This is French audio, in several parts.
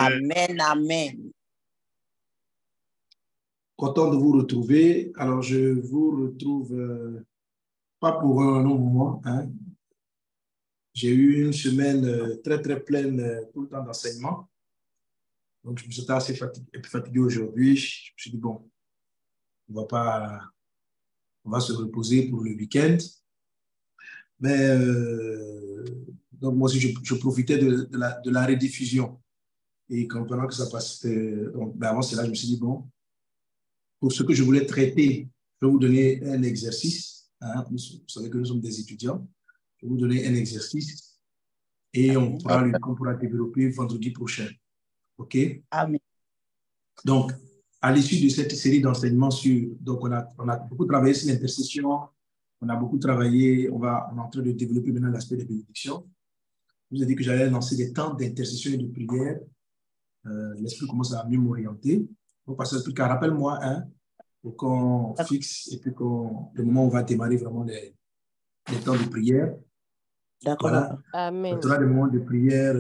Amen, amen. Content de vous retrouver. Alors, je vous retrouve pas pour un long moment. Hein. J'ai eu une semaine très, très pleine tout le temps d'enseignement. Donc, je me suis assez fatigué aujourd'hui. Je me suis dit, bon, on va se reposer pour le week-end. Mais, donc, moi aussi, je profitais de la rediffusion. Et comprenant que ça passe, donc, avant cela, je me suis dit, bon, pour ce que je voulais traiter, je vais vous donner un exercice. Hein, vous savez que nous sommes des étudiants. Je vais vous donner un exercice et on pourra développer vendredi prochain. OK? Amen. Donc, à l'issue de cette série d'enseignements donc on a beaucoup travaillé sur l'intercession, on a beaucoup travaillé, on est en train de développer maintenant l'aspect des bénédictions. Je vous ai dit que j'allais lancer des temps d'intercession et de prière. L'esprit commence à mieux m'orienter. Donc, passer le truc, rappelle-moi, hein, pour qu'on fixe et puis le moment où on va démarrer vraiment les temps de prière. D'accord. Voilà. Amen. On aura des moments de prière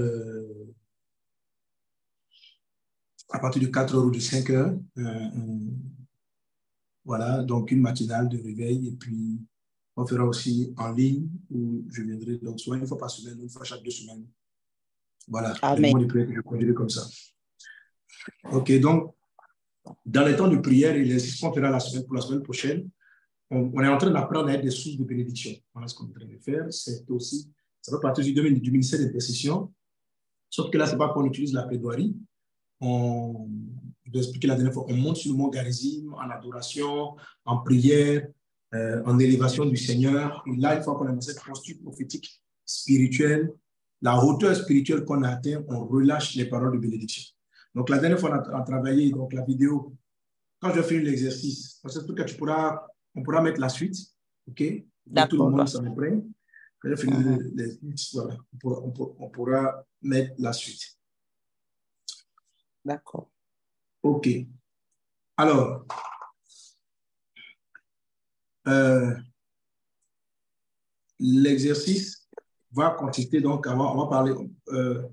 à partir de 4 heures ou de 5 heures. Voilà, donc une matinale de réveil et puis on fera aussi en ligne où je viendrai donc soit une fois par semaine, une fois chaque 2 semaines. Voilà, les moments de prière que je conduirai comme ça. OK, donc dans les temps de prière et l'exercice qu'on fera pour la semaine prochaine, on est en train d'apprendre à être des sources de bénédiction. Voilà ce qu'on est en train de faire. C'est aussi, ça fait partie du domaine du ministère d'intercession. Sauf que là, ce n'est pas qu'on utilise la plaidoirie. Je vais expliquer la dernière fois. On monte sur le mont Garizim en adoration, en prière, en élévation du Seigneur. Et là, une fois qu'on a cette posture prophétique spirituelle, la hauteur spirituelle qu'on a atteint, on relâche les paroles de bénédiction. Donc, la dernière fois, on a travaillé donc, la vidéo. Quand je vais faire l'exercice, on pourra mettre la suite. OK? Tout le monde s'en prenne. Quand je finis l'exercice, voilà, on pourra mettre la suite. D'accord. OK. Alors, l'exercice va consister donc, on va parler, on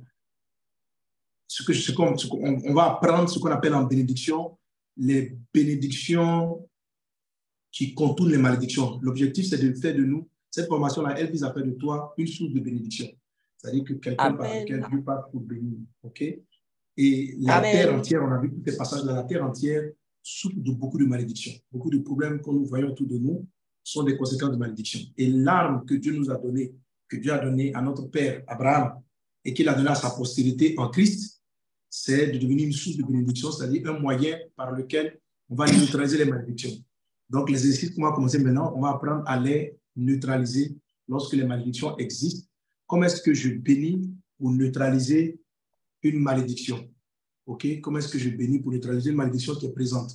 va apprendre ce qu'on appelle en bénédiction, les bénédictions qui contournent les malédictions. L'objectif, c'est de faire de nous, cette formation-là, elle vise à faire de toi une source de bénédiction. C'est-à-dire que quelqu'un par lequel Dieu passe pour bénir. OK? Et la terre entière, on a vu tous ces passages dans la terre entière, souffre de beaucoup de malédictions. Beaucoup de problèmes que nous voyons autour de nous sont des conséquences de malédiction. Et l'arme que Dieu nous a donnée, que Dieu a donnée à notre père Abraham et qu'il a donnée à sa postérité en Christ, c'est de devenir une source de bénédiction, c'est-à-dire un moyen par lequel on va neutraliser les malédictions. Donc, les exercices qu'on va commencer maintenant, on va apprendre à les neutraliser lorsque les malédictions existent. Comment est-ce que je bénis pour neutraliser une malédiction? OK? Comment est-ce que je bénis pour neutraliser une malédiction qui est présente?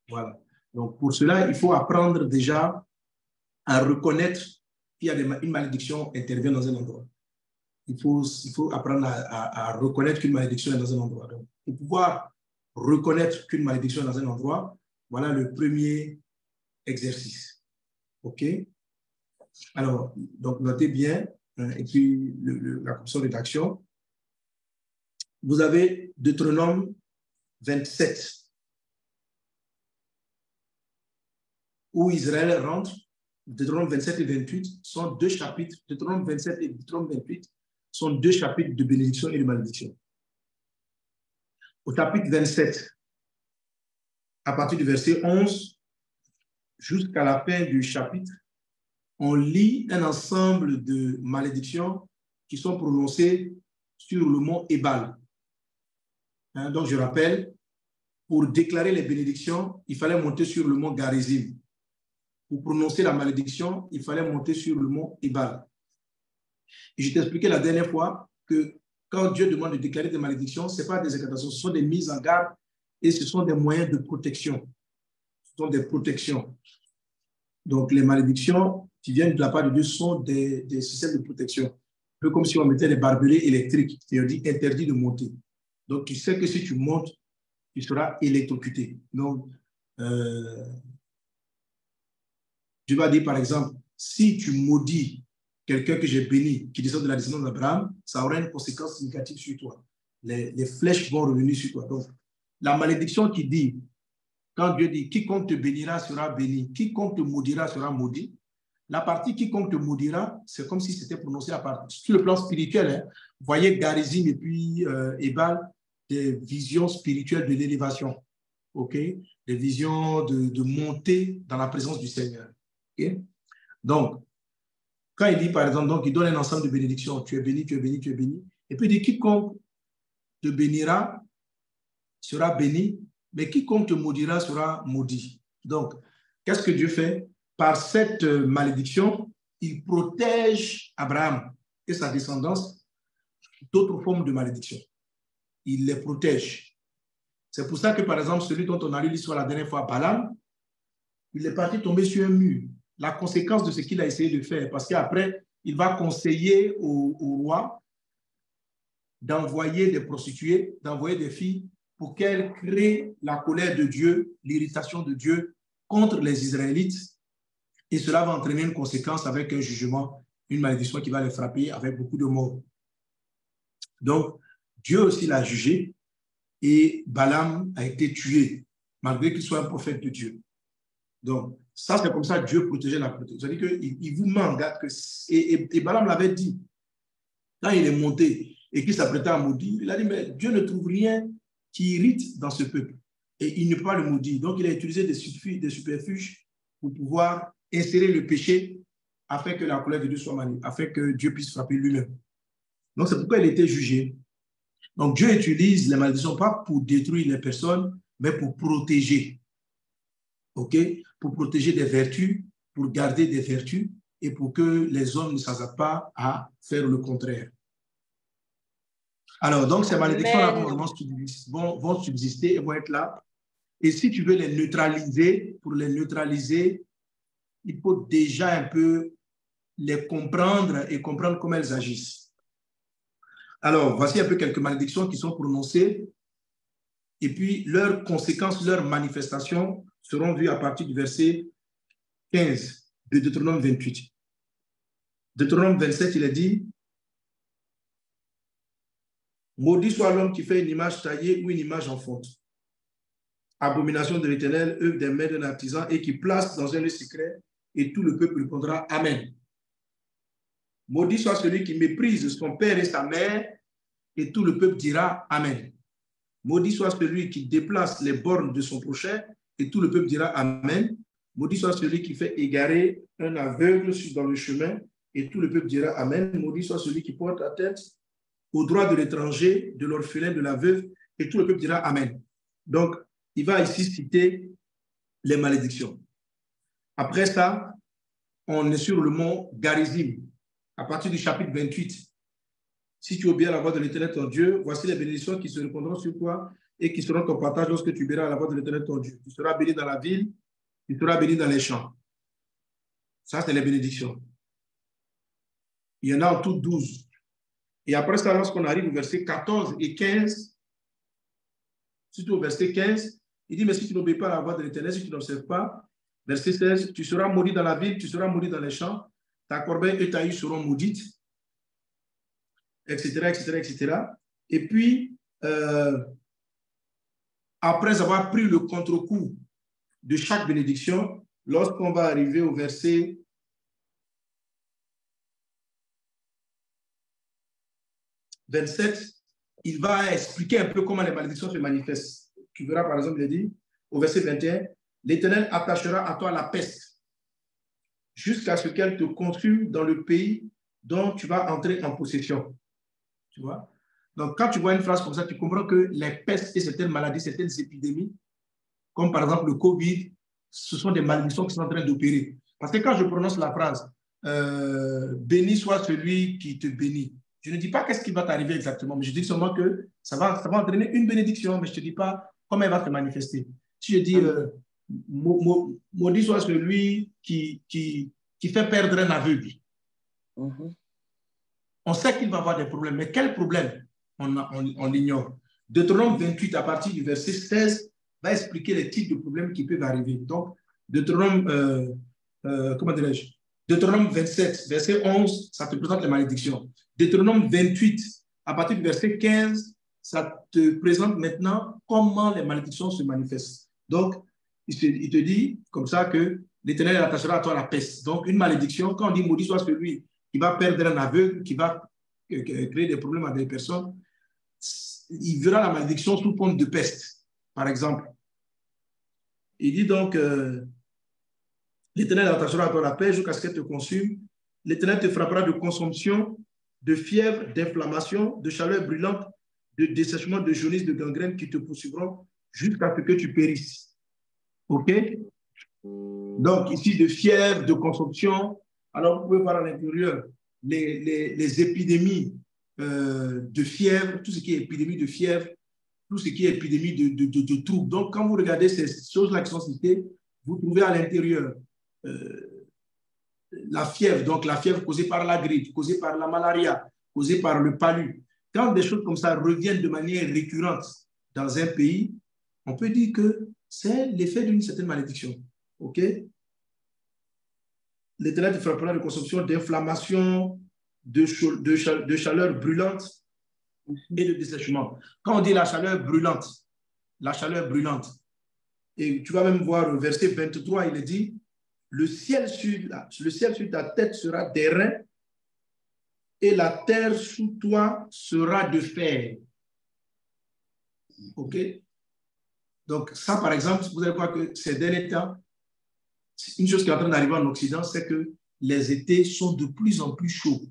Voilà. Donc, pour cela, il faut apprendre déjà à reconnaître qu'il y a une malédiction qui intervient dans un endroit. Il faut apprendre à reconnaître qu'une malédiction est dans un endroit. Donc, pour pouvoir reconnaître qu'une malédiction est dans un endroit, voilà le premier exercice. OK? Alors, donc, notez bien, et puis la commission de rédaction. Vous avez Deutéronome 27, où Israël rentre. Deutéronome 27 et 28 sont 2 chapitres. Deutéronome 27 et Deutéronome 28 sont 2 chapitres de bénédiction et de malédiction. Au chapitre 27, à partir du verset 11 jusqu'à la fin du chapitre, on lit un ensemble de malédictions qui sont prononcées sur le mont Ébal. Hein, donc, je rappelle, pour déclarer les bénédictions, il fallait monter sur le mont Garizim. Pour prononcer la malédiction, il fallait monter sur le mont Ébal. Et je t'expliquais la dernière fois que quand Dieu demande de déclarer des malédictions, ce n'est pas des incantations, ce sont des mises en garde et ce sont des moyens de protection. Ce sont des protections. Donc, les malédictions qui viennent de la part de Dieu sont des systèmes de protection. Un peu comme si on mettait des barbelés électriques et on dit interdit de monter. Donc, tu sais que si tu montes, tu seras électrocuté. Donc, je vais dire par exemple, si tu maudis quelqu'un que j'ai béni, qui descend de la descendance d'Abraham, ça aura une conséquence significative sur toi. les flèches vont revenir sur toi. Donc, la malédiction qui dit, quand Dieu dit, quiconque te bénira sera béni, quiconque te maudira sera maudit, la partie quiconque te maudira, c'est comme si c'était prononcé à part. Sur le plan spirituel, hein, vous voyez Garizim et puis Ebal, des visions spirituelles de l'élévation, ok? Des visions de montée dans la présence du Seigneur. Okay? Donc, quand il dit, par exemple, donc, il donne un ensemble de bénédictions, tu es béni, tu es béni, tu es béni, et puis il dit, quiconque te bénira sera béni, mais quiconque te maudira sera maudit. Donc, qu'est-ce que Dieu fait? Par cette malédiction, il protège Abraham et sa descendance d'autres formes de malédiction. Il les protège. C'est pour ça que, par exemple, celui dont on a lu l'histoire la dernière fois, Balaam, il est parti tomber sur un mur. La conséquence de ce qu'il a essayé de faire, parce qu'après, il va conseiller au roi d'envoyer des prostituées, d'envoyer des filles pour qu'elles créent la colère de Dieu, l'irritation de Dieu contre les Israélites. Et cela va entraîner une conséquence avec un jugement, une malédiction qui va les frapper avec beaucoup de morts. Donc, Dieu aussi l'a jugé et Balaam a été tué, malgré qu'il soit un prophète de Dieu. Donc, ça, c'est comme ça que Dieu protégeait la protection. C'est-à-dire qu'il vous met en garde. Et Balaam l'avait dit, quand il est monté et qu'il s'apprêtait à maudire, il a dit, mais Dieu ne trouve rien qui irrite dans ce peuple. Et il ne peut pas le maudire. Donc, il a utilisé des subterfuges pour pouvoir insérer le péché afin que la colère de Dieu soit manifestée, afin que Dieu puisse frapper lui-même. Donc, c'est pourquoi il était jugé. Donc, Dieu utilise les malédictions pas pour détruire les personnes, mais pour protéger. OK? Pour protéger des vertus, pour garder des vertus et pour que les hommes ne s'attardent pas à faire le contraire. Alors, donc, ces malédictions-là vont subsister et vont être là. Et si tu veux les neutraliser, pour les neutraliser, il faut déjà un peu les comprendre et comprendre comment elles agissent. Alors, voici un peu quelques malédictions qui sont prononcées et puis leurs conséquences, leurs manifestations seront vues à partir du verset 15 de Deutéronome 28. Deutéronome 27, il est dit « Maudit soit l'homme qui fait une image taillée ou une image en fonte. Abomination de l'Éternel, œuvre des mains d'un artisan et qui place dans un lieu secret et tout le peuple répondra Amen. Maudit soit celui qui méprise son père et sa mère et tout le peuple dira Amen. Maudit soit celui qui déplace les bornes de son prochain et tout le peuple dira Amen. Maudit soit celui qui fait égarer un aveugle dans le chemin et tout le peuple dira Amen. Maudit soit celui qui porte atteinte aux droits de l'étranger, de l'orphelin, de la veuve et tout le peuple dira Amen. Donc, il va ici citer les malédictions. Après ça, on est sur le mont Garizim, à partir du chapitre 28. Si tu obéis à la voix de l'Éternel ton Dieu, voici les bénédictions qui se répandront sur toi et qui seront ton partage lorsque tu obéiras à la voix de l'Éternel ton Dieu. Tu seras béni dans la ville, tu seras béni dans les champs. Ça, c'est les bénédictions. Il y en a en tout 12. Et après ça, lorsqu'on arrive au verset 14 et 15, surtout au verset 15, il dit, mais si tu n'obéis pas à la voix de l'Éternel, si tu n'observes pas, verset 16, tu seras maudit dans la ville, tu seras maudit dans les champs, ta corbeille et ta huile seront maudites, etc., etc., etc. Et puis, après avoir pris le contre-coup de chaque bénédiction, lorsqu'on va arriver au verset 27, il va expliquer un peu comment les malédictions se manifestent. Tu verras, par exemple, il dit, au verset 21, « L'Éternel attachera à toi la peste jusqu'à ce qu'elle te consume dans le pays dont tu vas entrer en possession. » Tu vois? Donc, quand tu vois une phrase comme ça, tu comprends que les pestes et certaines maladies, certaines épidémies, comme par exemple le Covid, ce sont des malédictions qui sont en train d'opérer. Parce que quand je prononce la phrase « Béni soit celui qui te bénit », je ne dis pas qu'est-ce qui va t'arriver exactement, mais je dis seulement que ça va entraîner une bénédiction, mais je ne te dis pas comment elle va se manifester. Si je dis maudit soit celui qui fait perdre un aveugle, on sait qu'il va avoir des problèmes, mais quels problèmes on l'ignore. Deutéronome 28, à partir du verset 16, va expliquer les types de problèmes qui peuvent arriver. Donc, Deutéronome, Deutéronome 27, verset 11, ça te présente les malédictions. Deutéronome 28, à partir du verset 15, ça te présente maintenant comment les malédictions se manifestent. Donc, il te dit comme ça que l'Éternel attachera à toi la peste. Donc, une malédiction, quand on dit maudit soit celui qui va perdre un aveugle, qui va créer des problèmes à des personnes, il verra la malédiction sous forme de peste, par exemple. Il dit donc, l'Éternel attachera à toi la peste jusqu'à ce qu'elle te consume. L'Éternel te frappera de consomption, de fièvre, d'inflammation, de chaleur brûlante, de dessèchement, de jaunisse, de gangrène qui te poursuivront jusqu'à ce que tu périsses. OK? Donc, ici, de fièvre, de consomption. Alors, vous pouvez voir à l'intérieur les épidémies de fièvre, tout ce qui est épidémie de fièvre, tout ce qui est épidémie de troubles. Donc, quand vous regardez ces choses-là qui sont citées, vous trouvez à l'intérieur la fièvre, donc la fièvre causée par la grippe, causée par la malaria, causée par le palu. Quand des choses comme ça reviennent de manière récurrente dans un pays, on peut dire que c'est l'effet d'une certaine malédiction. OK? L'Éternel te frappera de consomption, d'inflammation, de chaleur brûlante et de dessèchement. Quand on dit la chaleur brûlante, et tu vas même voir au verset 23, il est dit, le ciel sur ta tête sera d'airain et la terre sous toi sera de fer. OK? Donc, ça, par exemple, vous allez voir que ces derniers temps, une chose qui est en train d'arriver en Occident, c'est que les étés sont de plus en plus chauds.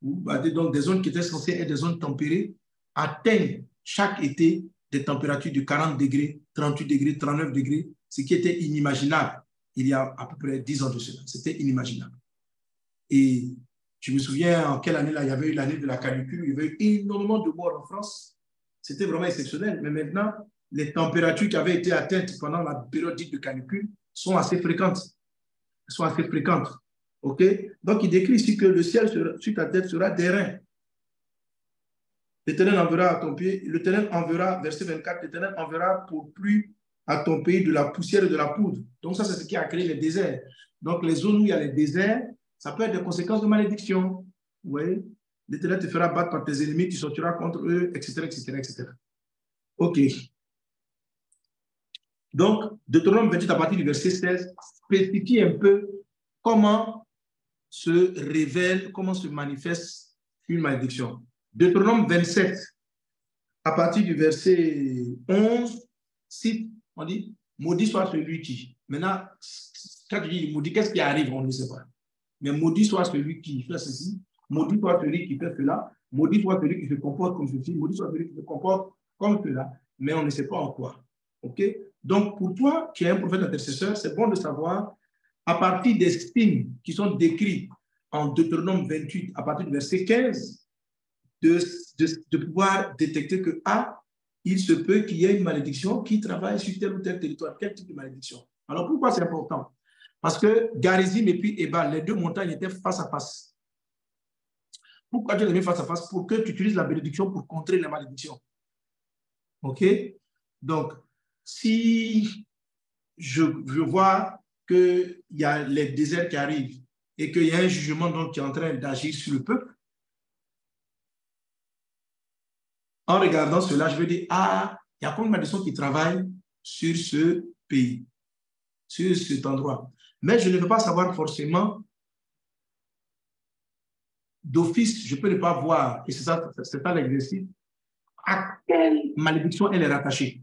Donc, des zones qui étaient censées être des zones tempérées atteignent chaque été des températures de 40 degrés, 38 degrés, 39 degrés, ce qui était inimaginable il y a à peu près 10 ans de cela. C'était inimaginable. Et je me souviens en quelle année là, il y avait eu l'année de la canicule, il y avait eu énormément de morts en France. C'était vraiment exceptionnel. Mais maintenant, les températures qui avaient été atteintes pendant la période dite de canicule sont assez fréquentes. OK? Donc, il décrit ici que le ciel sur ta tête sera d'airain. L'Éternel enverra à ton pied, l'Éternel enverra, verset 24, l'Éternel enverra pour pluie à ton pays de la poussière et de la poudre. Donc, ça, c'est ce qui a créé les déserts. Donc, les zones où il y a les déserts, ça peut être des conséquences de malédiction. Oui. L'Éternel te fera battre par tes ennemis, tu sortiras contre eux, etc., etc., etc. OK. Donc, Deutéronome 28, à partir du verset 16, spécifie un peu comment se révèle, comment se manifeste une malédiction. Deutéronome 27, à partir du verset 11, cite, on dit, maudit soit celui qui. Maintenant, quand tu dis maudit, qu'est-ce qui arrive? On ne sait pas. Mais maudit soit celui qui fait ceci, maudit soit celui qui fait cela, maudit soit celui qui se comporte comme ceci, maudit soit celui qui se comporte comme cela, mais on ne sait pas en quoi. OK? Donc, pour toi, qui es un prophète intercesseur, c'est bon de savoir, à partir des signes qui sont décrits en Deutéronome 28, à partir du verset 15, de pouvoir détecter que, il se peut qu'il y ait une malédiction qui travaille sur tel ou tel territoire. Quel type de malédiction? Alors, pourquoi c'est important? Parce que Garizim et puis Ebal, les deux montagnes étaient face à face. Pourquoi Dieu les met face à face? Pour que tu utilises la bénédiction pour contrer les malédictions. OK? Donc, si je vois qu'il y a les déserts qui arrivent et qu'il y a un jugement donc, qui est en train d'agir sur le peuple, en regardant cela, je vais dire, il y a combien de malédictions qui travaillent sur ce pays, sur cet endroit. Mais je ne veux pas savoir forcément d'office, je peux ne pas voir, et c'est ça l'exercice, à quelle malédiction elle est rattachée.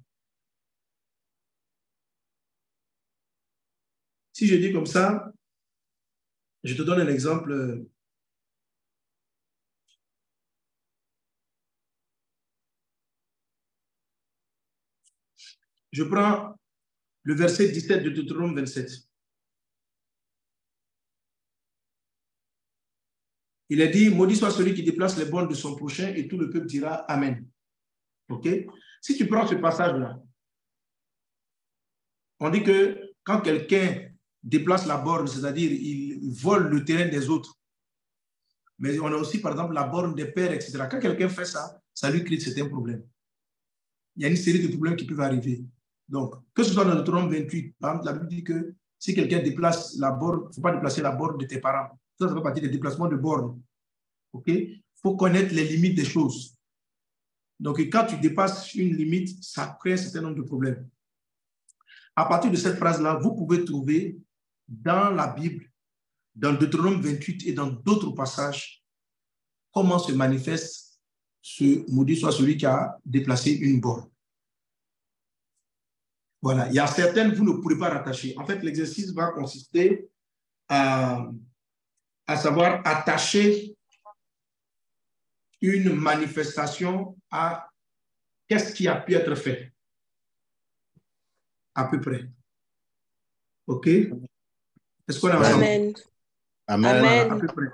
Si je dis comme ça, je te donne un exemple. Je prends le verset 17 de Deutéronome 27. Il est dit, maudit soit celui qui déplace les bornes de son prochain et tout le peuple dira Amen. OK? Si tu prends ce passage-là, on dit que quand quelqu'un déplace la borne, c'est-à-dire il vole le terrain des autres, mais on a aussi, par exemple, la borne des pères, etc. Quand quelqu'un fait ça, ça lui crée certains problèmes. Il y a une série de problèmes qui peuvent arriver. Donc, que ce soit dans le Deutéronome 28, par exemple, la Bible dit que si quelqu'un déplace la borne, il ne faut pas déplacer la borne de tes parents. Ça fait partie des déplacements de borne. OK? Il faut connaître les limites des choses. Donc, quand tu dépasses une limite, ça crée un certain nombre de problèmes. À partir de cette phrase-là, vous pouvez trouver dans la Bible, dans Deutéronome 28 et dans d'autres passages, comment se manifeste ce maudit soit celui qui a déplacé une borne. Voilà, il y a certaines, vous ne pourrez pas rattacher. En fait, l'exercice va consister à savoir attacher une manifestation à qu'est-ce qui a pu être fait, à peu près. OK? Est-ce qu'on a ensemble? Amen. Amen. Voilà, à peu près.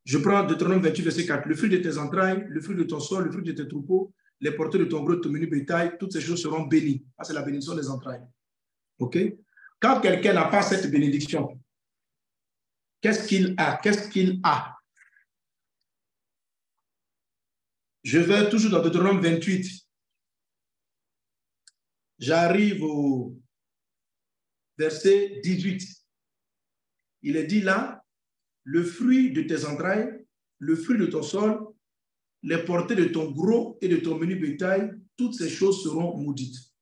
Je prends Deutéronome 28, verset 4. Le fruit de tes entrailles, le fruit de ton sol, le fruit de tes troupeaux, les porteurs de ton gros, de ton menu bétail, toutes ces choses seront bénies. Ça, c'est la bénédiction des entrailles. OK? Quand quelqu'un n'a pas cette bénédiction, qu'est-ce qu'il a? Qu'est-ce qu'il a? Je vais toujours dans Deutéronome 28. J'arrive au verset 18. Il est dit là, le fruit de tes entrailles, le fruit de ton sol, les portées de ton gros et de ton menu bétail, toutes ces choses seront maudites.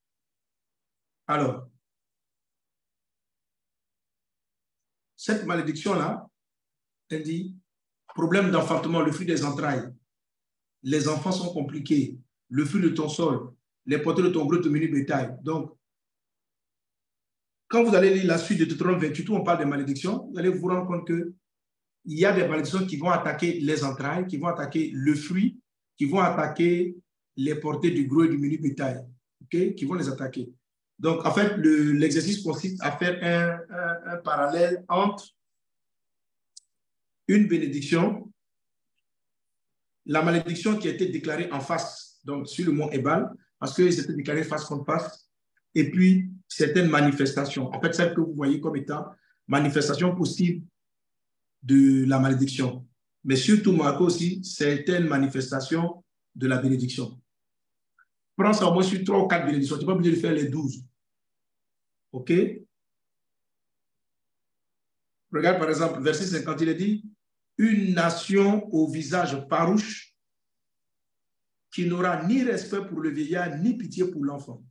Alors, cette malédiction-là, elle dit, problème d'enfantement, le fruit des entrailles, les enfants sont compliqués, le fruit de ton sol, les portées de ton gros et de ton menu bétail. Donc, quand vous allez lire la suite de Deutéronome 28, où on parle de malédiction, vous allez vous rendre compte qu'il y a des malédictions qui vont attaquer les entrailles, qui vont attaquer le fruit, qui vont attaquer les portées du gros et du menu bétail, okay? Qui vont les attaquer. Donc, en fait, l'exercice consiste à faire un parallèle entre une bénédiction, la malédiction qui a été déclarée en face, donc sur le mont Ebal, parce qu'ils étaient déclarés face contre face, et puis certaines manifestations. En fait, celles que vous voyez comme étant manifestations possibles de la malédiction. Mais surtout, Marco aussi, certaines manifestations de la bénédiction. Prends ça au moins sur 3 ou 4 bénédictions. Tu n'es pas obligé de faire les 12. OK? Regarde par exemple, verset 50, il est dit, une nation au visage farouche qui n'aura ni respect pour le vieillard, ni pitié pour l'enfant.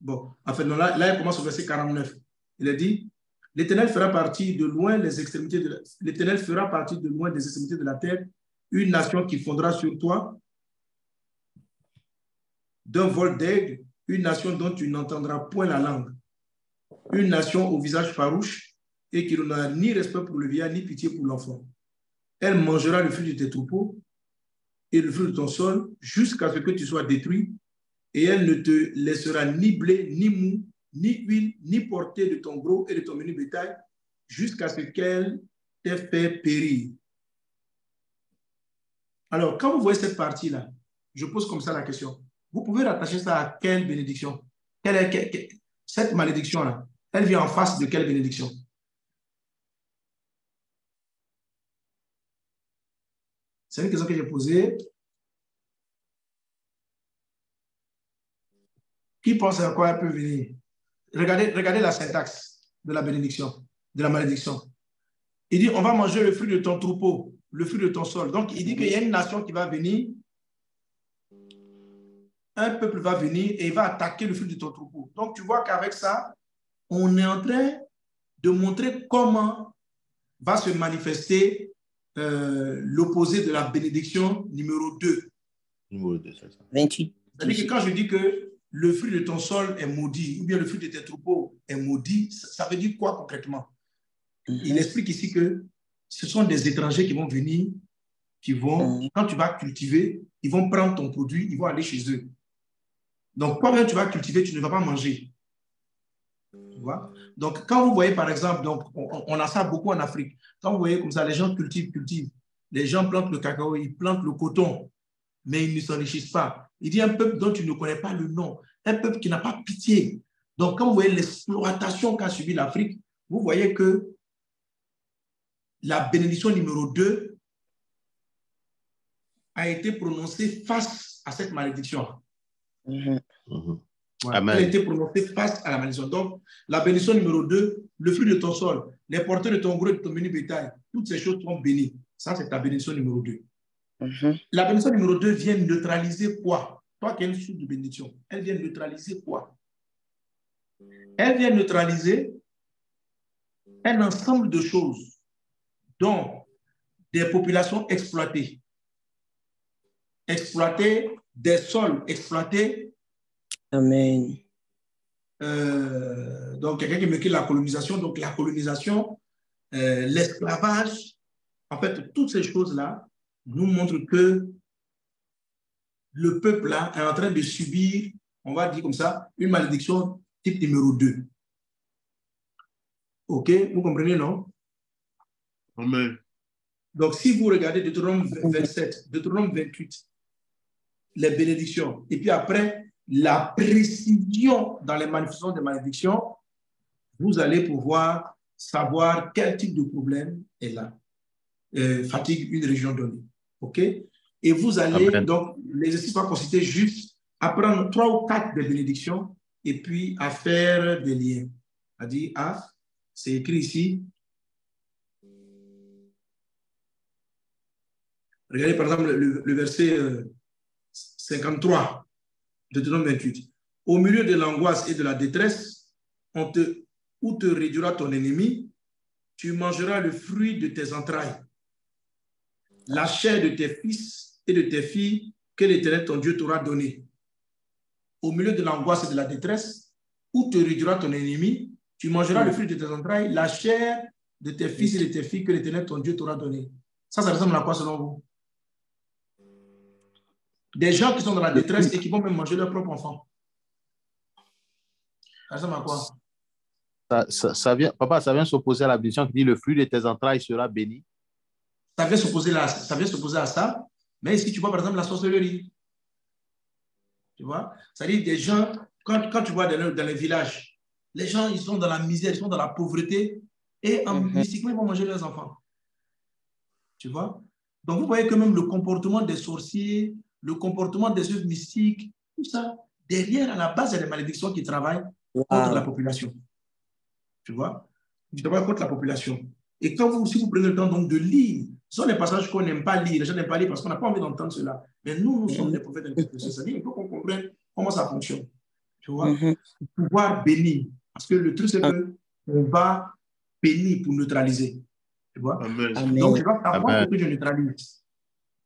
Bon, en fait, non, là, il commence au verset 49. Il est dit, l'Éternel fera partie de loin les extrémités de l'Éternel fera partie de loin des extrémités de la terre, une nation qui fondera sur toi, d'un vol d'aigle, une nation dont tu n'entendras point la langue, une nation au visage farouche et qui n'aura ni respect pour le vieillard, ni pitié pour l'enfant. Elle mangera le fruit de tes troupeaux et le fruit de ton sol jusqu'à ce que tu sois détruit, et elle ne te laissera ni blé, ni mou, ni huile, ni portée de ton gros et de ton menu bétail, jusqu'à ce qu'elle t'ait fait périr. Alors, quand vous voyez cette partie-là, je pose comme ça la question. Vous pouvez rattacher ça à quelle bénédiction? Cette malédiction-là, elle vient en face de quelle bénédiction? C'est une question que j'ai posée. Qui pense à quoi elle peut venir? Regardez la syntaxe de la bénédiction, de la malédiction. Il dit, on va manger le fruit de ton troupeau, le fruit de ton sol. Donc, il dit qu'il y a une nation qui va venir, un peuple va venir et il va attaquer le fruit de ton troupeau. Donc, tu vois qu'avec ça, on est en train de montrer comment va se manifester l'opposé de la bénédiction numéro 2. Numéro 2, c'est ça. 28. C'est-à-dire que quand je dis que le fruit de ton sol est maudit, ou bien le fruit de tes troupeaux est maudit, ça veut dire quoi concrètement? Il explique ici que ce sont des étrangers qui vont venir, qui vont, quand tu vas cultiver, ils vont prendre ton produit, ils vont aller chez eux. Donc, quand tu vas cultiver, tu ne vas pas manger. Tu vois? Donc, quand vous voyez, par exemple, donc, on a ça beaucoup en Afrique. Quand vous voyez comme ça, les gens cultivent. Les gens plantent le cacao, ils plantent le coton, mais ils ne s'enrichissent pas. Il dit un peuple dont tu ne connais pas le nom, un peuple qui n'a pas pitié. Donc, quand vous voyez l'exploitation qu'a subi l'Afrique, vous voyez que la bénédiction numéro 2 a été prononcée face à cette malédiction. Voilà. Elle a été prononcée face à la malédiction. Donc, la bénédiction numéro 2, le fruit de ton sol, les porteurs de ton gros et de ton menu bétail, toutes ces choses sont bénies. Ça, c'est ta bénédiction numéro 2. Mhm. La bénédiction numéro 2 vient neutraliser quoi? Toi qui es une source de bénédiction, elle vient neutraliser quoi? Elle vient neutraliser un ensemble de choses, dont des populations exploitées, des sols exploités. Amen. Donc, quelqu'un qui me dit la colonisation. Donc, la colonisation, l'esclavage, en fait, toutes ces choses-là nous montrent que le peuple-là est en train de subir, on va dire comme ça, une malédiction type numéro 2. OK? Vous comprenez, non? Amen. Donc, si vous regardez Deutéronome 27, Deutéronome 28, les bénédictions, et puis après, la précision dans les manifestations des malédictions, vous allez pouvoir savoir quel type de problème est là, fatigue une région donnée. OK? Et vous allez, Amen. donc, l'exercice va consister juste à prendre 3 ou 4 des bénédictions et puis à faire des liens. C'est-à-dire, c'est écrit ici. Regardez par exemple le verset 53 de Deutéronome 28. Au milieu de l'angoisse et de la détresse, où te réduira ton ennemi, tu mangeras le fruit de tes entrailles, la chair de tes fils et de tes filles que l'Éternel ton Dieu t'aura donné. Au milieu de l'angoisse et de la détresse, où te réduira ton ennemi, tu mangeras le fruit de tes entrailles, la chair de tes fils et de tes filles que l'Éternel ton Dieu t'aura donné. Ça ressemble à quoi selon vous? Des gens qui sont dans la détresse et qui vont même manger leur propre enfant. Ça ressemble à quoi? Ça vient, papa, ça vient s'opposer à la bénédiction qui dit le fruit de tes entrailles sera béni. Ça vient s'opposer à ça. Mais ici, tu vois par exemple la sorcellerie. Tu vois? C'est-à-dire des gens, quand tu vois dans les villages, les gens, ils sont dans la misère, ils sont dans la pauvreté et mystiquement, ils vont manger leurs enfants. Tu vois? Donc, vous voyez que même le comportement des sorciers, le comportement des œuvres mystiques, tout ça, derrière, à la base, il y a des malédictions qui travaillent contre la population. Tu vois? Ils travaillent contre la population. Et quand si vous prenez le temps donc, de lire, ce sont des passages qu'on n'aime pas lire, les gens n'aiment pas lire parce qu'on n'a pas envie d'entendre cela. Mais nous sommes des prophètes d'intercession. C'est-à-dire qu'il faut qu'on comprenne comment ça fonctionne. Tu vois? Pouvoir bénir. Parce que le truc, c'est qu'on va bénir pour neutraliser. Tu vois? Amen. Donc, je dois savoir ce que je neutralise.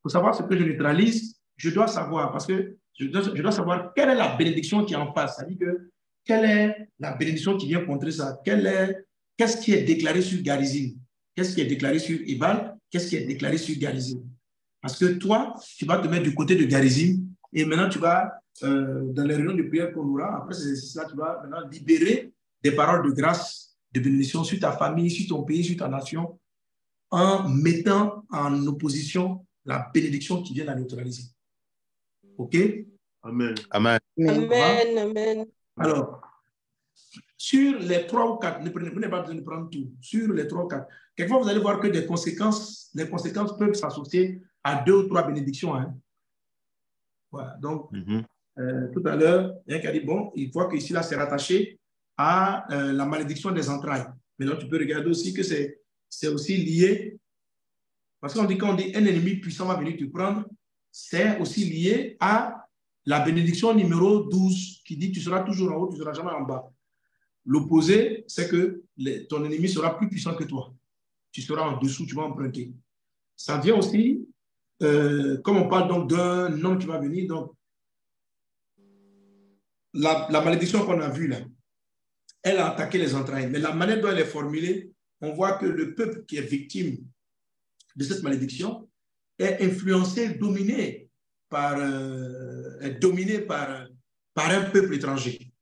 Pour savoir ce que je neutralise, je dois savoir, parce que je dois savoir quelle est la bénédiction qui est en face. C'est-à-dire que quelle est la bénédiction qui vient contrer ça? Qu'est-ce qui est déclaré sur Garizim? Qu'est-ce qui est déclaré sur Ebal? Qu'est-ce qui est déclaré sur Garizim? Parce que toi, tu vas te mettre du côté de Garizim et maintenant tu vas, dans les réunions de prière qu'on aura, après ces exercices-là, tu vas maintenant libérer des paroles de grâce, de bénédiction sur ta famille, sur ton pays, sur ta nation, en mettant en opposition la bénédiction qui vient la neutraliser. OK? Amen. Amen. Amen. Amen. Alors, sur les 3 ou 4, vous n'avez pas besoin de prendre tout. Sur les 3 ou 4, quelquefois vous allez voir que les conséquences peuvent s'associer à 2 ou 3 bénédictions. Hein. Voilà. Donc, tout à l'heure, il y a un qui a dit, bon, il voit qu'ici, là, c'est rattaché à la malédiction des entrailles. Maintenant, tu peux regarder aussi que c'est aussi lié, parce qu'on dit, quand on dit un ennemi puissant va venir te prendre, c'est aussi lié à la bénédiction numéro 12 qui dit, tu seras toujours en haut, tu ne seras jamais en bas. L'opposé, c'est que ton ennemi sera plus puissant que toi. Tu seras en dessous, tu vas emprunter. Ça vient aussi, comme on parle donc d'un homme qui va venir, donc la malédiction qu'on a vue là, elle a attaqué les entrailles. Mais la manière dont elle est formulée, on voit que le peuple qui est victime de cette malédiction est influencé, dominé par un peuple étranger.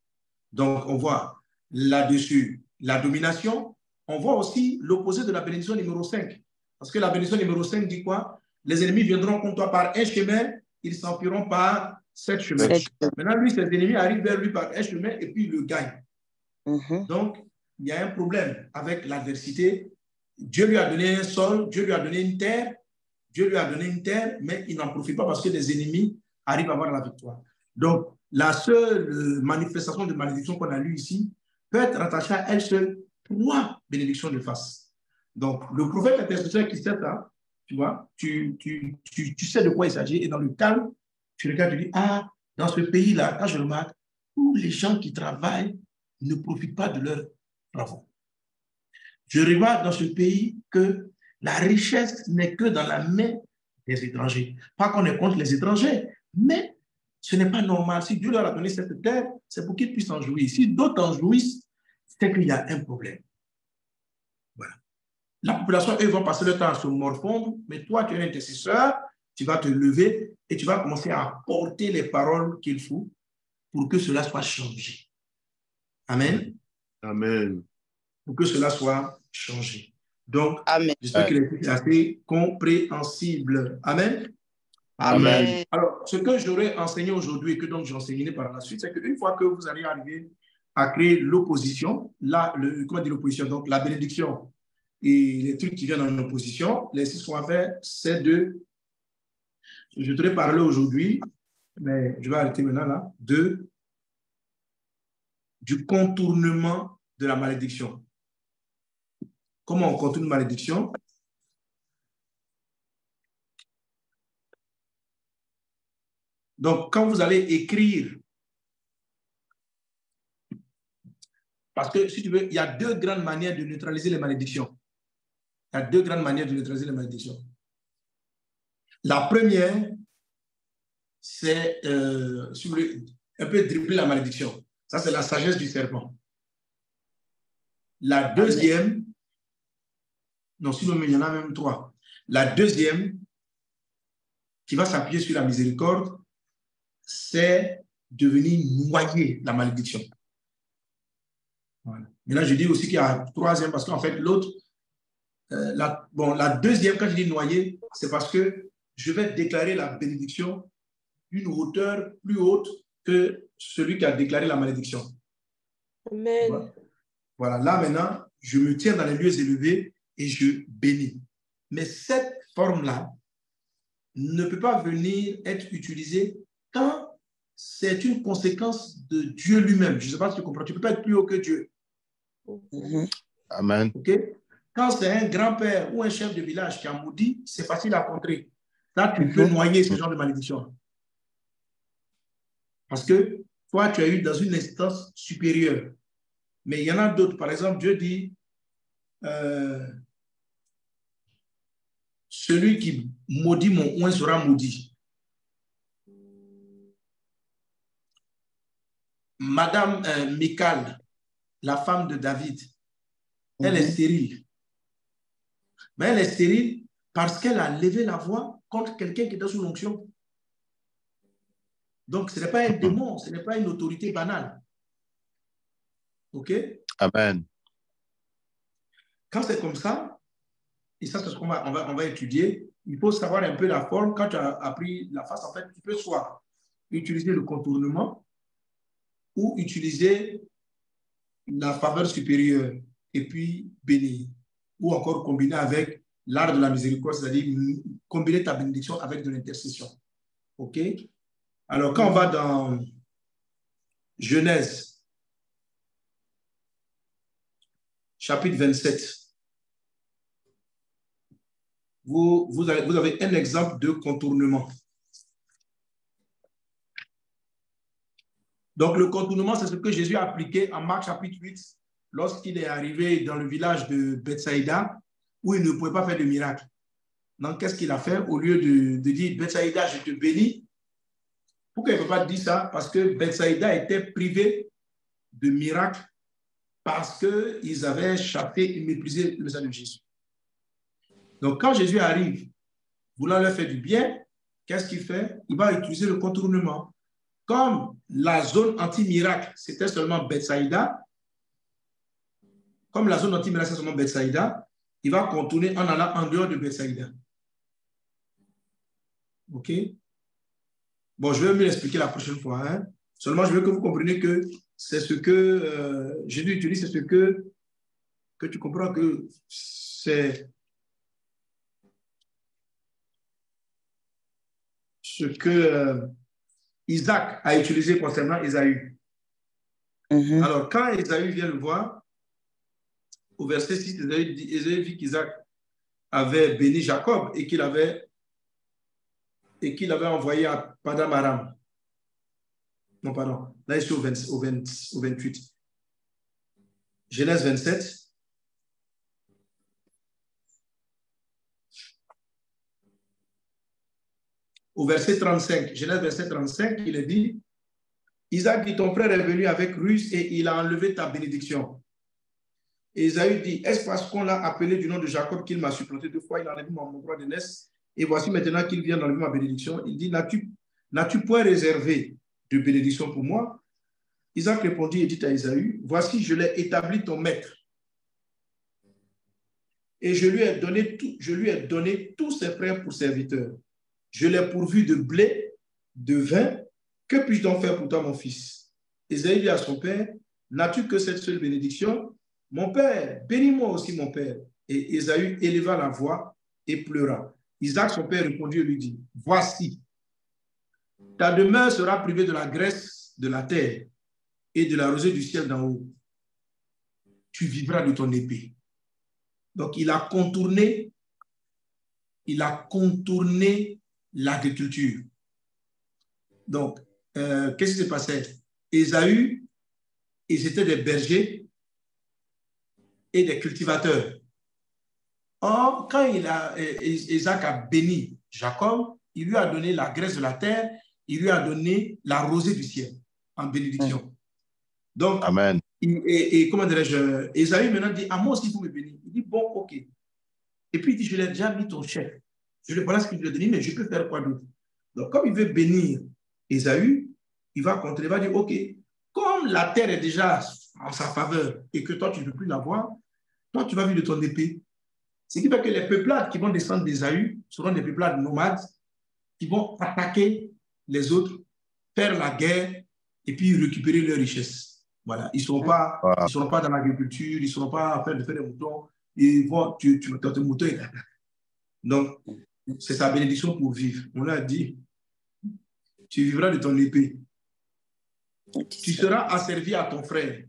Donc, on voit là-dessus la domination. On voit aussi l'opposé de la bénédiction numéro 5. Parce que la bénédiction numéro 5 dit quoi? Les ennemis viendront contre toi par un chemin, ils s'enfuiront par 7 chemins. Maintenant, lui, ses ennemis arrivent vers lui par un chemin et puis il le gagne. Donc, il y a un problème avec l'adversité. Dieu lui a donné un sol, Dieu lui a donné une terre, mais il n'en profite pas parce que les ennemis arrivent à avoir la victoire. Donc, la seule manifestation de malédiction qu'on a lue ici peut être rattachée à elle seule 3 bénédictions de face. Donc, le prophète intercesseur qui sait ça, tu vois, tu sais de quoi il s'agit, et dans le calme, tu regardes, tu dis, ah, dans ce pays-là, quand je remarque, tous les gens qui travaillent ne profitent pas de leurs travaux. Je remarque dans ce pays que la richesse n'est que dans la main des étrangers. Pas qu'on est contre les étrangers, mais ce n'est pas normal. Si Dieu leur a donné cette terre, c'est pour qu'ils puissent en jouir. Si d'autres en jouissent, c'est qu'il y a un problème. Voilà. La population, eux, vont passer le temps à se morfondre, mais toi, tu es un intercesseur, tu vas te lever et tu vas commencer à porter les paroles qu'il faut pour que cela soit changé. Amen. Amen. Pour que cela soit changé. Donc, Amen. j'espère qu'il est assez compréhensible. Amen. Amen. Alors, ce que j'aurais enseigné aujourd'hui et que donc j'enseignerai par la suite, c'est qu'une fois que vous allez arriver à créer l'opposition, comment dire l'opposition, donc la bénédiction et les trucs qui viennent en opposition, l'exercice qu'on va faire, c'est je t'aurais parlé aujourd'hui, mais je vais arrêter maintenant là, du contournement de la malédiction. Comment on contourne une malédiction? Donc, quand vous allez écrire, parce que si tu veux, il y a deux grandes manières de neutraliser les malédictions. Il y a deux grandes manières de neutraliser les malédictions. La première, c'est si vous voulez, un peu dribbler la malédiction. Ça, c'est la sagesse du serpent. La deuxième, non, sinon, il y en a même trois. La deuxième, qui va s'appuyer sur la miséricorde, c'est de venir noyer la malédiction. Voilà. Mais là, je dis aussi qu'il y a un troisième, parce qu'en fait, l'autre, la deuxième, quand je dis noyer, c'est parce que je vais déclarer la bénédiction d'une hauteur plus haute que celui qui a déclaré la malédiction. Amen. Voilà, là maintenant, je me tiens dans les lieux élevés et je bénis. Mais cette forme-là ne peut pas venir être utilisée quand c'est une conséquence de Dieu lui-même. Je ne sais pas si tu comprends. Tu ne peux pas être plus haut que Dieu. Amen. Okay? Quand c'est un grand-père ou un chef de village qui a maudit, c'est facile à contrer. Là, tu peux noyer ce genre de malédiction. Parce que toi, tu as eu dans une instance supérieure. Mais il y en a d'autres. Par exemple, Dieu dit, celui qui maudit mon oint sera maudit. Madame Michal, la femme de David, elle est stérile. Mais elle est stérile parce qu'elle a levé la voix contre quelqu'un qui était sous l'onction. Donc, ce n'est pas un démon, ce n'est pas une autorité banale. OK? Amen. Quand c'est comme ça, et ça, c'est ce qu'on va étudier, il faut savoir un peu la forme. Quand tu as appris la face, en fait, tu peux soit utiliser le contournement ou utiliser la faveur supérieure et puis bénir. Ou encore combiner avec l'art de la miséricorde, c'est-à-dire combiner ta bénédiction avec de l'intercession. OK? Alors, quand on va dans Genèse, chapitre 27, vous avez un exemple de contournement. Donc, le contournement, c'est ce que Jésus a appliqué en Marc chapitre 8 lorsqu'il est arrivé dans le village de Bethsaïda où il ne pouvait pas faire de miracle. Donc, qu'est-ce qu'il a fait? Au lieu de dire Bethsaïda, je te bénis. Pourquoi il ne peut pas dire ça? Parce que Bethsaïda était privé de miracles parce qu'ils avaient chassé et méprisé le sang de Jésus. Donc, quand Jésus arrive, voulant leur faire du bien, qu'est-ce qu'il fait? Il va utiliser le contournement. Comme la zone anti-miracle, c'était seulement Bethsaïda, comme la zone anti-miracle, c'est seulement Bethsaïda, il va contourner en allant en dehors de Bethsaïda. OK? Bon, je vais mieux l'expliquer la prochaine fois. Hein? Seulement, je veux que vous compreniez que c'est ce que Jésus utilise, c'est ce que tu comprends que c'est ce que Isaac a utilisé concernant Ésaü. Alors, quand Ésaü vient le voir, au verset 6, Ésaü dit qu'Isaac avait béni Jacob et qu'il avait envoyé à Padam Aram. Non, pardon. Là, je suis au 28. Genèse 27. Au verset 35. Genèse 27, 35, il est dit, Isaac dit, ton frère est venu avec ruse et il a enlevé ta bénédiction. Et Ésaü dit, est-ce parce qu'on l'a appelé du nom de Jacob qu'il m'a supplanté 2 fois, il a enlevé mon droit de naissance, et voici maintenant qu'il vient d'enlever ma bénédiction. Il dit, n'as-tu point réservé de bénédiction pour moi? Isaac répondit et dit à Ésaü, voici, je l'ai établi ton maître. Et je lui ai donné tous ses frères pour serviteurs. Je l'ai pourvu de blé, de vin. Que puis-je donc faire pour toi, mon fils? Ésaü dit à son père, n'as-tu que cette seule bénédiction? Mon père, bénis-moi aussi, mon père. Et Ésaü éleva la voix et pleura. Isaac, son père, répondit et lui dit, voici, ta demeure sera privée de la graisse de la terre et de la rosée du ciel d'en haut. Tu vivras de ton épée. Donc, il a contourné l'agriculture. Donc, qu'est-ce qui s'est passé? Ésaü, ils étaient des bergers et des cultivateurs. Or, quand Isaac a béni Jacob, il lui a donné la graisse de la terre, il lui a donné la rosée du ciel en bénédiction. Donc, Amen. Et comment dirais-je, Ésaü maintenant dit, à moi aussi, il faut me bénir. Il dit, bon, ok. Et puis il dit, je l'ai déjà mis ton chef. Voilà ce qu'il lui a donné, mais je peux faire quoi d'autre? Donc, comme il veut bénir Ésaü, il va contrer, il va dire, ok, comme la terre est déjà en sa faveur et que toi, tu ne peux plus l'avoir, toi, tu vas vivre de ton épée. Ce qui fait que les peuplades qui vont descendre d'Ésaü seront des peuplades nomades qui vont attaquer les autres, faire la guerre et puis récupérer leurs richesses. Voilà. Ils ne seront pas dans l'agriculture, ils ne seront pas en train de faire des moutons. Ils vont, tu vas te mouton. Donc, c'est sa bénédiction pour vivre. On a dit, tu vivras de ton épée. Tu seras asservi à ton frère.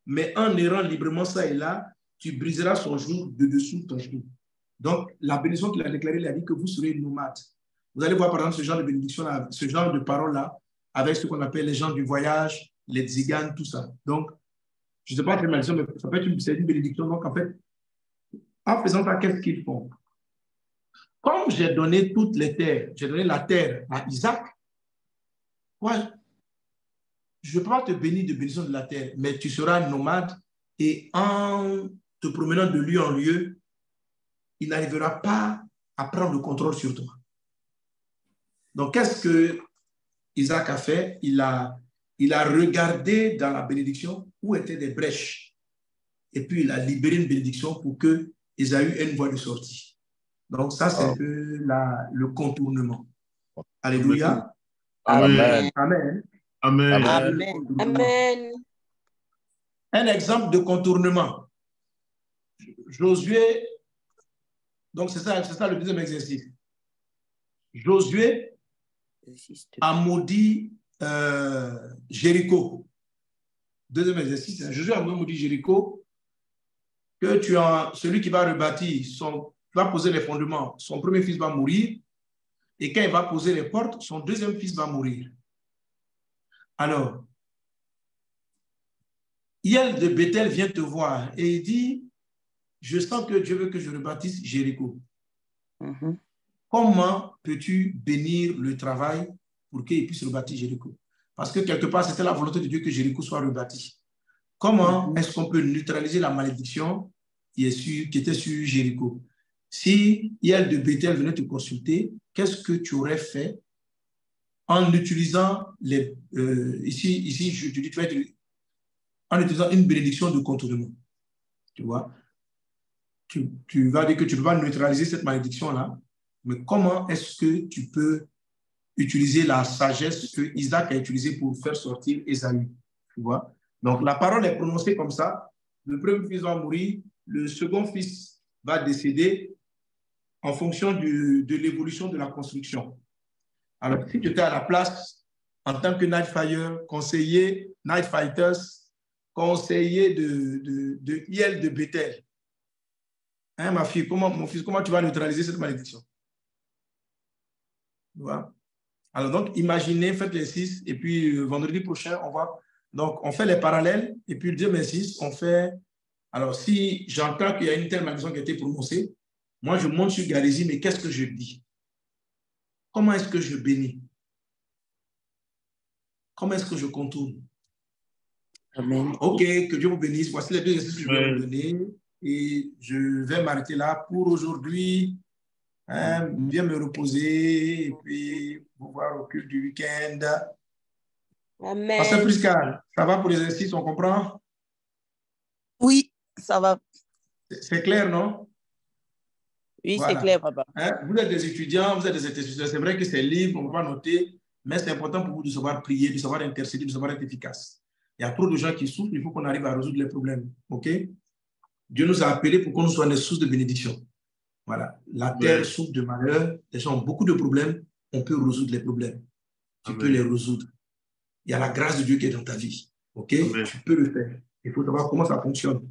Mais en errant librement ça et là, tu briseras son joug de dessous ton genou. Donc, la bénédiction qu'il a déclarée, il a dit que vous serez nomades. Vous allez voir, par exemple, ce genre de bénédiction-là, ce genre de paroles-là, avec ce qu'on appelle les gens du voyage, les tziganes, tout ça. Donc, je ne sais pas quelle malédiction, mais ça peut être une bénédiction. Donc, en fait, en faisant ça, qu'est-ce qu'ils font? Comme j'ai donné toutes les terres, j'ai donné la terre à Isaac, ouais, je ne peux pas te bénir de bénédiction de la terre, mais tu seras nomade et en te promenant de lieu en lieu, il n'arrivera pas à prendre le contrôle sur toi. Donc, qu'est-ce que Isaac a fait? Il a regardé dans la bénédiction où étaient des brèches. Et puis, il a libéré une bénédiction pour que Ésaü ait une voie de sortie. Donc, ça, c'est un peu le contournement. Alléluia. Amen. Amen. Amen. Amen. Amen. Un exemple de contournement. Josué, donc c'est ça le deuxième exercice. Josué a maudit Jéricho. Deuxième exercice, Josué a maudit Jéricho, que celui qui va rebâtir, va poser les fondements, son premier fils va mourir, et quand il va poser les portes, son deuxième fils va mourir. Alors, Hiel de Bethel vient te voir et il dit, je sens que Dieu veut que je rebâtisse Jéricho. Comment peux-tu bénir le travail pour qu'il puisse rebâtir Jéricho? Parce que quelque part, c'était la volonté de Dieu que Jéricho soit rebâti. Comment est-ce qu'on peut neutraliser la malédiction qui était sur Jéricho? Si Hiel de Bethel venait te consulter, qu'est-ce que tu aurais fait en utilisant ici, je te dis, en utilisant une bénédiction de contournement? Tu vois? Tu vas dire que tu ne peux pas neutraliser cette malédiction-là, mais comment est-ce que tu peux utiliser la sagesse que Isaac a utilisée pour faire sortir Ésaü? Tu vois? Donc, la parole est prononcée comme ça. Le premier fils va mourir, le second fils va décéder en fonction de l'évolution de la construction. Alors, si tu étais à la place, en tant que Nightfire, conseiller, Nightfighters, conseiller de Hiel de Bethel. Hein, ma fille, mon fils, comment tu vas neutraliser cette malédiction? Tu vois? Alors, donc, imaginez, faites les 6, et puis vendredi prochain, on fait les parallèles, et puis le deuxième exercice, on fait. Alors, si j'entends qu'il y a une telle malédiction qui a été prononcée, moi, je monte sur Galésie, mais qu'est-ce que je dis? Comment est-ce que je bénis? Comment est-ce que je contourne? Amen. Ok, que Dieu vous bénisse. Voici les deux exercices que je vais vous donner. Et je vais m'arrêter là pour aujourd'hui. Hein, bien me reposer et puis pouvoir au culte du week-end. Amen. Pasteur Prisca, ça va pour les exercices, on comprend? Oui, ça va. C'est clair, non? Oui, Voilà. c'est clair, papa. Hein, vous êtes des étudiants, vous êtes des étudiants. C'est vrai que c'est libre, on ne peut pas noter, mais c'est important pour vous de savoir prier, de savoir intercéder, de savoir être efficace. Il y a trop de gens qui souffrent, il faut qu'on arrive à résoudre les problèmes. OK? Dieu nous a appelés pour qu'on soit des sources de bénédiction. Voilà. La terre souffre de malheur, les gens ont beaucoup de problèmes, on peut résoudre les problèmes. Tu peux les résoudre. Il y a la grâce de Dieu qui est dans ta vie. OK? Amen. Tu peux le faire. Il faut savoir comment ça fonctionne.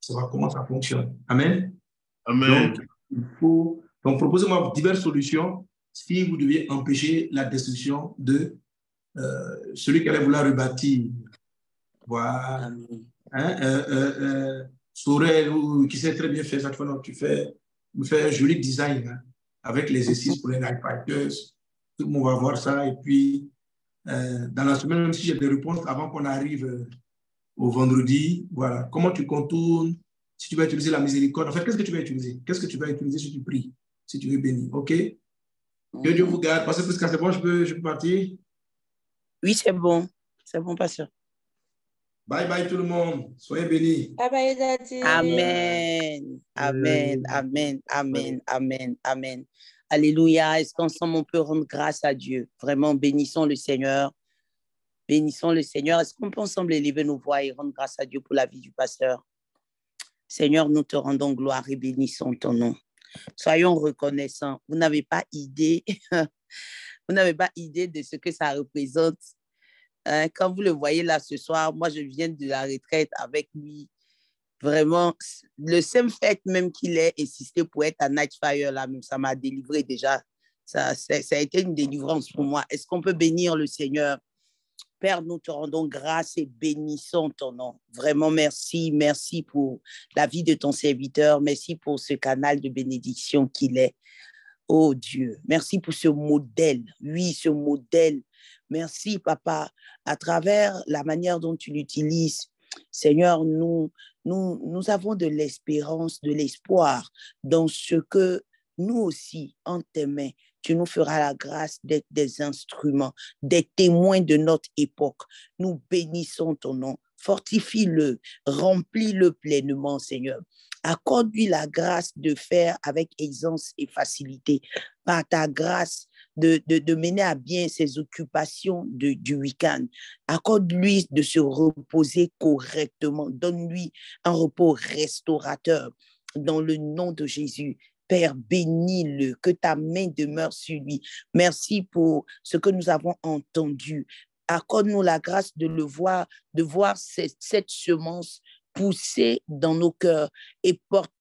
Savoir comment ça fonctionne. Amen. Amen. Donc, proposez-moi diverses solutions si vous deviez empêcher la destruction de celui qui allait vouloir rebâtir. Voilà. Hein, Sorel, qui sait très bien faire ça, tu fais un joli design hein, avec les exercices pour les night fighters. Tout le monde va voir ça. Et puis, dans la semaine, même si j'ai des réponses avant qu'on arrive au vendredi, voilà. Comment tu contournes, si tu vas utiliser la miséricorde. En fait, qu'est-ce que tu vas utiliser? Qu'est-ce que tu vas utiliser si tu pries, si tu veux bénir? OK? Que Dieu vous garde. Parce que c'est bon, je peux partir? Oui, c'est bon. C'est bon, pasteur. Bye bye tout le monde. Soyez bénis. Bye bye, Daddy. Amen. Amen. Amen. Amen. Amen. Amen. Alléluia. Est-ce qu'ensemble on peut rendre grâce à Dieu? Vraiment, bénissons le Seigneur. Bénissons le Seigneur. Est-ce qu'on peut ensemble élever nos voix et rendre grâce à Dieu pour la vie du pasteur? Seigneur, nous te rendons gloire et bénissons ton nom. Soyons reconnaissants. Vous n'avez pas idée, vous n'avez pas idée de ce que ça représente. Hein, quand vous le voyez là ce soir, moi je viens de la retraite avec lui. Vraiment, le seul fait même qu'il ait insisté pour être à Nightfire là, même ça m'a délivré déjà. Ça a été une délivrance pour moi. Est-ce qu'on peut bénir le Seigneur? Père, nous te rendons grâce et bénissons ton nom. Vraiment, merci. Merci pour la vie de ton serviteur. Merci pour ce canal de bénédiction qu'il est. Oh Dieu, merci pour ce modèle. Oui, ce modèle. Merci, Papa. À travers la manière dont tu l'utilises, Seigneur, nous avons de l'espérance, de l'espoir dans ce que nous aussi, en tes mains, tu nous feras la grâce d'être des instruments, des témoins de notre époque. Nous bénissons ton nom. Fortifie-le, remplis-le pleinement, Seigneur. Accorde-lui la grâce de faire avec aisance et facilité, par ta grâce de mener à bien ses occupations du week-end. Accorde-lui de se reposer correctement. Donne-lui un repos restaurateur dans le nom de Jésus. Père, bénis-le, que ta main demeure sur lui. Merci pour ce que nous avons entendu. Accorde-nous la grâce de voir cette semence pousser dans nos cœurs et porter